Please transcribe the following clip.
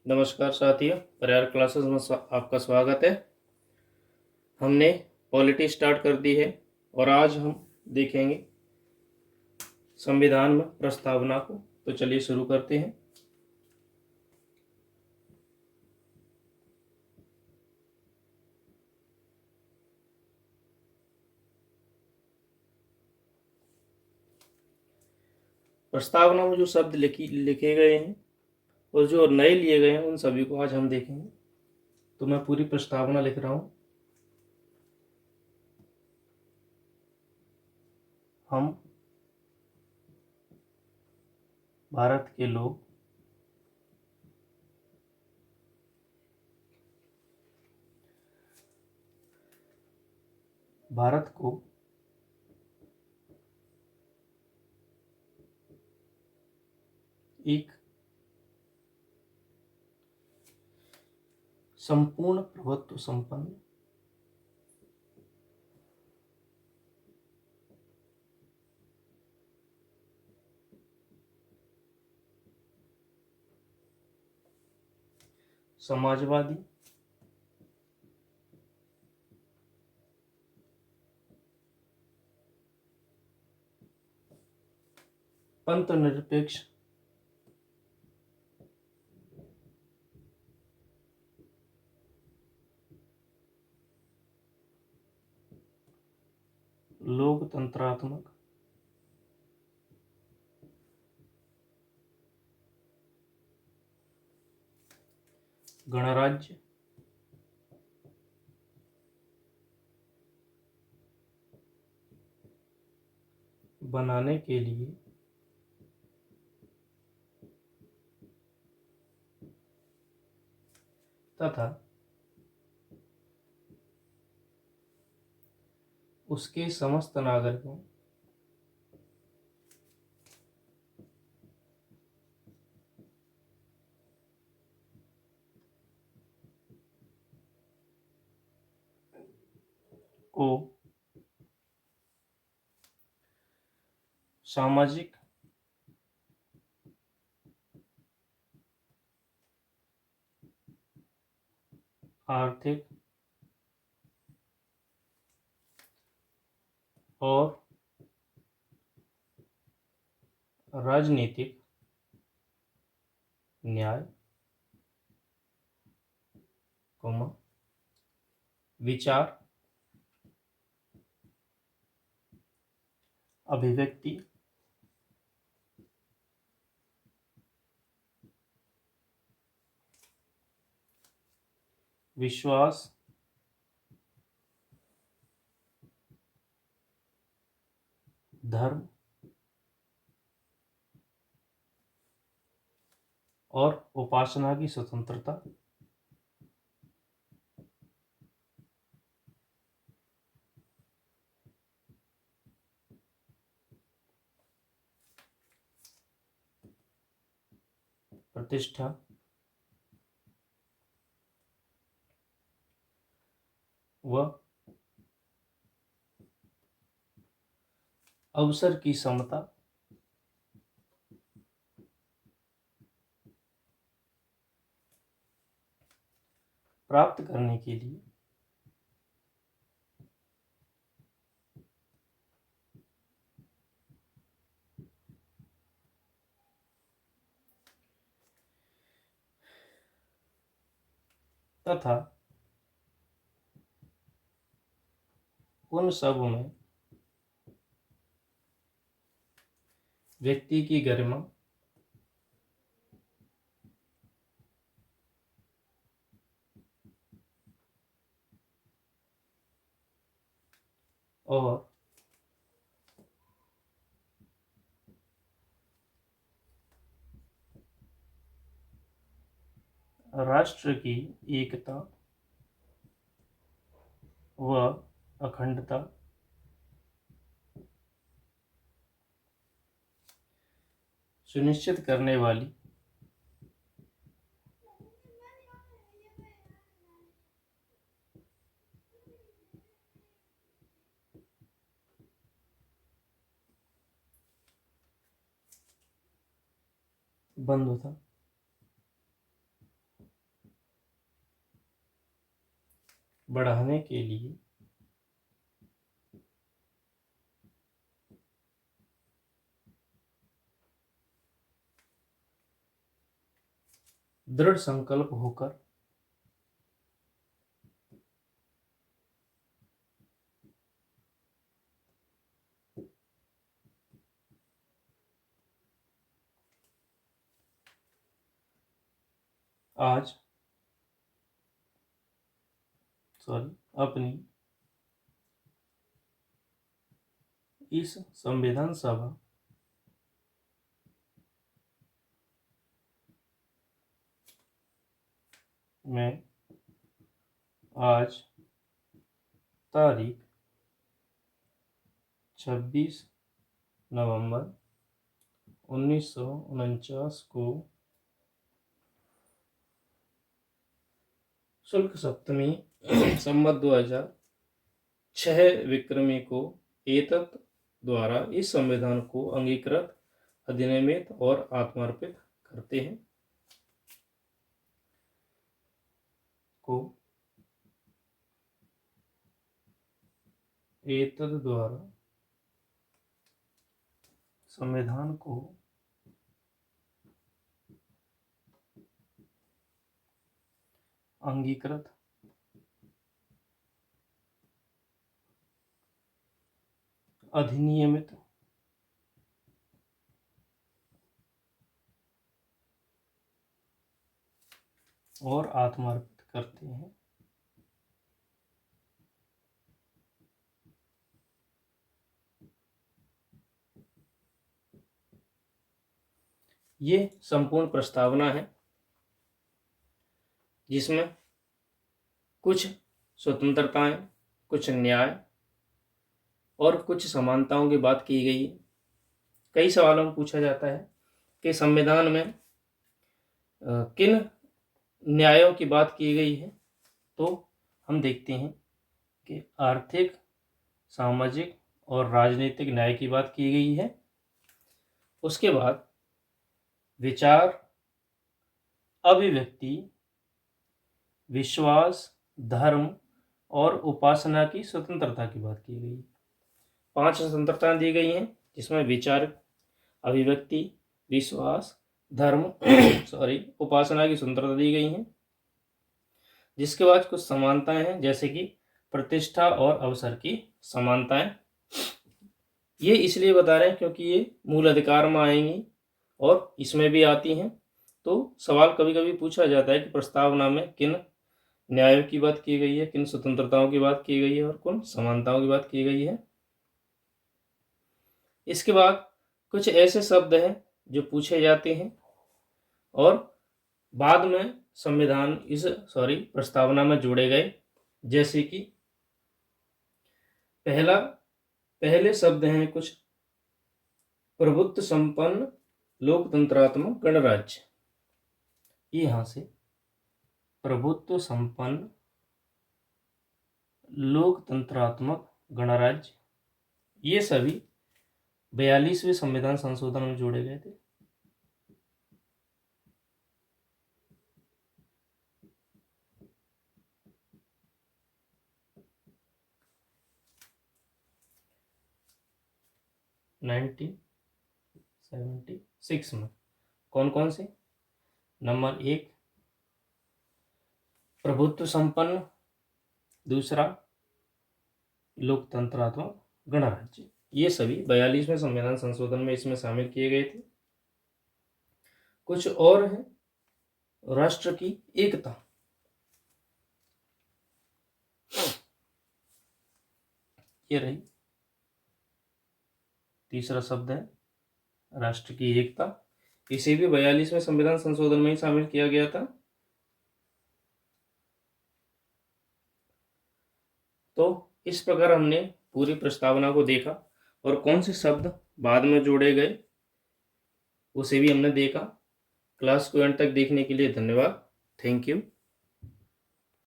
नमस्कार साथियों, परिवार क्लासेस में आपका स्वागत है। हमने पॉलिटी स्टार्ट कर दी है और आज हम देखेंगे संविधान में प्रस्तावना को। तो चलिए शुरू करते हैं। प्रस्तावना में जो शब्द लिखे गए हैं और जो नए लिए गए हैं उन सभी को आज हम देखेंगे। तो मैं पूरी प्रस्तावना लिख रहा हूँ। हम भारत के लोग भारत को एक संपूर्ण प्रभुत्व संपन्न समाजवादी पंथ निरपेक्ष लोकतंत्रात्मक गणराज्य बनाने के लिए तथा उसके समस्त नागरिकों को सामाजिक आर्थिक और राजनीतिक न्याय, विचार, अभिव्यक्ति, विश्वास, धर्म और उपासना की स्वतंत्रता, प्रतिष्ठा, व अवसर की समता प्राप्त करने के लिए तथा उन सब में व्यक्ति की गरिमा, और राष्ट्र की एकता व अखंडता सुनिश्चित करने वाली बंधुता बढ़ाने के लिए दृढ़ संकल्प होकर आज अपनी इस संविधान सभा में आज तारीख 26 नवंबर 1949 को शुक्ल सप्तमी संवत 2006 विक्रमी को एतत् द्वारा इस संविधान को अंगीकृत, अधिनियमित और आत्मार्पित करते हैं एतत् द्वारा संविधान को अंगीकृत, अधिनियमित और आत्मार्पित करते हैं। ये संपूर्ण प्रस्तावना है जिसमें कुछ स्वतंत्रताएं, कुछ न्याय और कुछ समानताओं की बात की गई है। कई सवालों में पूछा जाता है कि संविधान में किन न्यायों की बात की गई है, तो हम देखते हैं कि आर्थिक, सामाजिक और राजनीतिक न्याय की बात की गई है। उसके बाद विचार, अभिव्यक्ति, विश्वास, धर्म और उपासना की स्वतंत्रता की बात की गई है। 5 स्वतंत्रताएं दी गई हैं जिसमें विचार, अभिव्यक्ति, विश्वास, धर्म उपासना की स्वतंत्रता दी गई है। जिसके बाद कुछ समानताएं हैं जैसे कि प्रतिष्ठा और अवसर की समानताएं। ये इसलिए बता रहे हैं क्योंकि ये मूल अधिकार में आएंगी और इसमें भी आती हैं। तो सवाल कभी कभी पूछा जाता है कि प्रस्तावना में किन न्यायों की बात की गई है, किन स्वतंत्रताओं की बात की गई है और किन समानताओं की बात की गई है। इसके बाद कुछ ऐसे शब्द हैं जो पूछे जाते हैं और बाद में संविधान प्रस्तावना में जोड़े गए। जैसे कि पहले शब्द हैं कुछ प्रभुत्व संपन्न लोकतंत्रात्मक गणराज्य। यहां से प्रभुत्व संपन्न लोकतंत्रात्मक गणराज्य, ये सभी 42वें संविधान संशोधन में जोड़े गए थे। नाइनटीन 76 में कौन कौन से? नंबर 1 प्रभुत्व संपन्न, दूसरा लोकतंत्रात्मक गणराज्य। ये सभी 42वें संविधान संशोधन में इसमें शामिल किए गए थे। कुछ और है, राष्ट्र की एकता। ये रही तीसरा शब्द है राष्ट्र की एकता। इसे भी 42वें संविधान संशोधन में ही शामिल किया गया था। तो इस प्रकार हमने पूरी प्रस्तावना को देखा और कौन से शब्द बाद में जोड़े गए उसे भी हमने देखा। क्लास को अंत तक देखने के लिए धन्यवाद। Thank you.